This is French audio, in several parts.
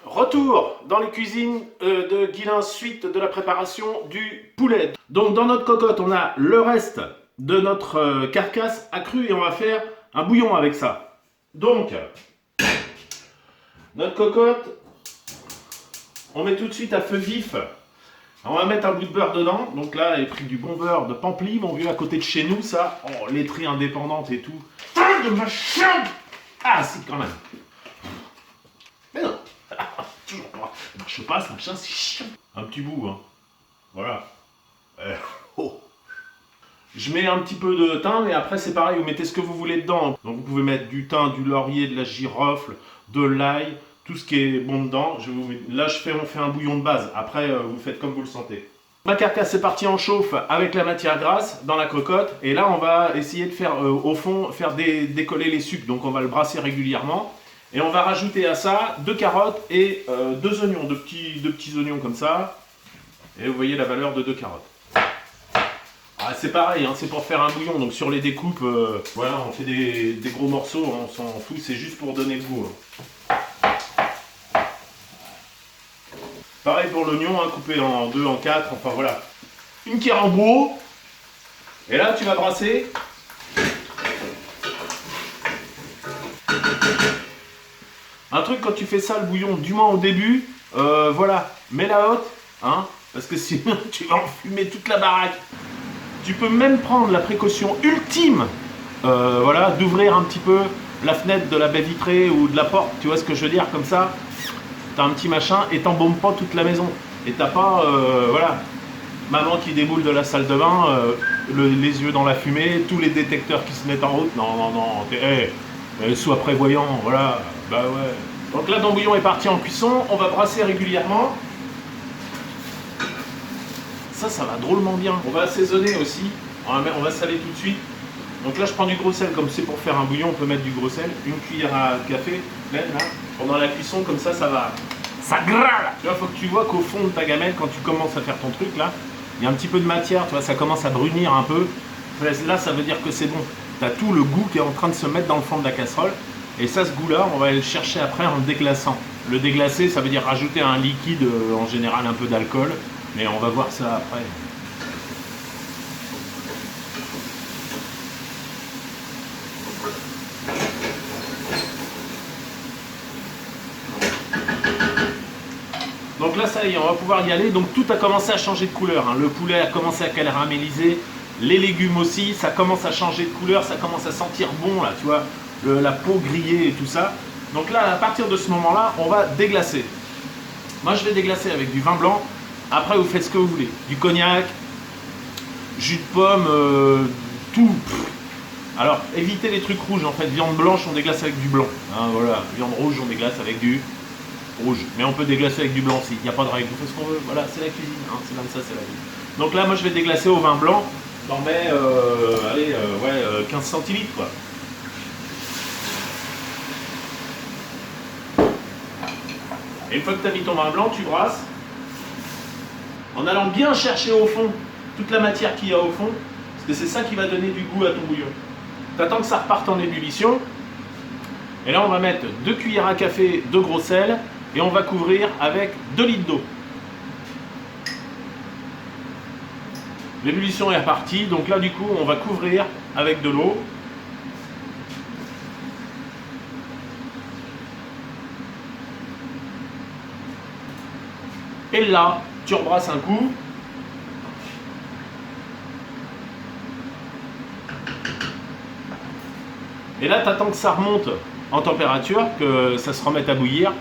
Retour dans les cuisines de Guilain, suite de la préparation du poulet. Donc dans notre cocotte, on a le reste de notre carcasse accrue et on va faire un bouillon avec ça. Donc, notre cocotte, on met tout de suite à feu vif. On va mettre un bout de beurre dedans. Donc là, j'ai pris du bon beurre de Pampli, mon vieux, à côté de chez nous, ça. Oh, laiterie indépendante et tout. Putain de machin! Ah, si, quand même. Mais non. Toujours pas. Ça marche pas, ce machin, c'est chiant. Un petit bout, hein. Voilà. Oh. Je mets un petit peu de thym, mais après, c'est pareil, vous mettez ce que vous voulez dedans. Donc, vous pouvez mettre du thym, du laurier, de la girofle, de l'ail, tout ce qui est bon dedans. Là, on fait un bouillon de base. Après, vous faites comme vous le sentez. Ma carcasse est partie en chauffe avec la matière grasse dans la cocotte. Et là, on va essayer de faire, au fond, faire décoller les sucres. Donc, on va le brasser régulièrement. Et on va rajouter à ça 2 carottes et 2 oignons, 2 petits oignons comme ça. Et vous voyez la valeur de 2 carottes. Ah, c'est pareil, hein, c'est pour faire un bouillon. Donc sur les découpes, voilà, on fait des gros morceaux, on s'en fout, c'est juste pour donner le goût. Hein. Pareil pour l'oignon, hein, coupé en 2, en 4, enfin voilà. Une cuillère en bout. Et là, tu vas brasser. Un truc quand tu fais ça, le bouillon, du moins au début, voilà, mets-la haute, hein, parce que sinon tu vas enfumer toute la baraque. Tu peux même prendre la précaution ultime, voilà, d'ouvrir un petit peu la fenêtre de la baie vitrée ou de la porte, tu vois ce que je veux dire, comme ça, t'as un petit machin et t'embaumes pas toute la maison. Et t'as pas, voilà, maman qui déboule de la salle de bain, les yeux dans la fumée, tous les détecteurs qui se mettent en route, non, sois prévoyant, voilà, bah ouais. Donc là, ton bouillon est parti en cuisson, on va brasser régulièrement. Ça va drôlement bien. On va assaisonner aussi, on va saler tout de suite. Donc là, je prends du gros sel, comme c'est pour faire un bouillon, on peut mettre du gros sel. Une cuillère à café, pleine, là. Pendant la cuisson, comme ça va... Ça grâle. Tu vois, faut que tu vois qu'au fond de ta gamelle, quand tu commences à faire ton truc, là, il y a un petit peu de matière, tu vois, ça commence à brunir un peu. Là, ça veut dire que c'est bon. Tu as tout le goût qui est en train de se mettre dans le fond de la casserole. Et ça, ce goût-là, on va aller le chercher après en le déglaçant. Le déglacer, ça veut dire rajouter un liquide, en général un peu d'alcool. Mais on va voir ça après. Donc là, ça y est, on va pouvoir y aller. Donc tout a commencé à changer de couleur. Hein. Le poulet a commencé à caraméliser. Les légumes aussi, ça commence à changer de couleur. Ça commence à sentir bon, là, tu vois. La peau grillée et tout ça. Donc là, à partir de ce moment-là, on va déglacer. Moi, je vais déglacer avec du vin blanc. Après, vous faites ce que vous voulez. Du cognac, jus de pomme, tout. Alors, évitez les trucs rouges. En fait, viande blanche, on déglace avec du blanc. Hein, voilà. Viande rouge, on déglace avec du rouge. Mais on peut déglacer avec du blanc aussi. Il n'y a pas de règle. On fait ce qu'on veut. Voilà, c'est la cuisine. Hein, c'est comme ça, c'est la vie. Donc là, moi, je vais déglacer au vin blanc. J'en mets, 15 centilitres, quoi. Et une fois que tu as mis ton vin blanc, tu brasses. En allant bien chercher au fond toute la matière qu'il y a au fond, parce que c'est ça qui va donner du goût à ton bouillon. Tu attends que ça reparte en ébullition. Et là, on va mettre 2 cuillères à café de gros sel et on va couvrir avec 2 litres d'eau. L'ébullition est repartie, donc là, du coup, on va couvrir avec de l'eau. Et là, tu rebrasses un coup. Et là, tu attends que ça remonte en température, que ça se remette à bouillir.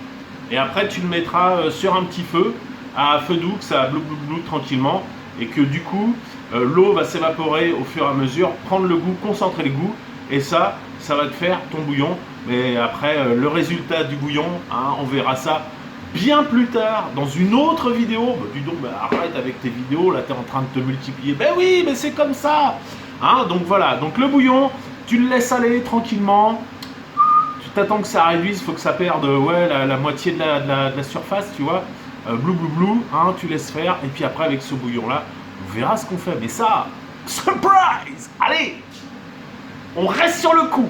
Et après, tu le mettras sur un petit feu, à feu doux, que ça blouk tranquillement. Et que du coup, l'eau va s'évaporer au fur et à mesure, prendre le goût, concentrer le goût. Et ça va te faire ton bouillon. Mais après, le résultat du bouillon, hein, on verra ça bien plus tard, dans une autre vidéo. Bah, dis donc, arrête avec tes vidéos, là, tu es en train de te multiplier. Ben oui, mais c'est comme ça. Hein, donc voilà, donc le bouillon, tu le laisses aller tranquillement. Tu t'attends que ça réduise, il faut que ça perde la moitié de la surface, tu vois. Blou, hein, tu laisses faire. Et puis après, avec ce bouillon-là, on verra ce qu'on fait. Mais ça, surprise! Allez, on reste sur le coup.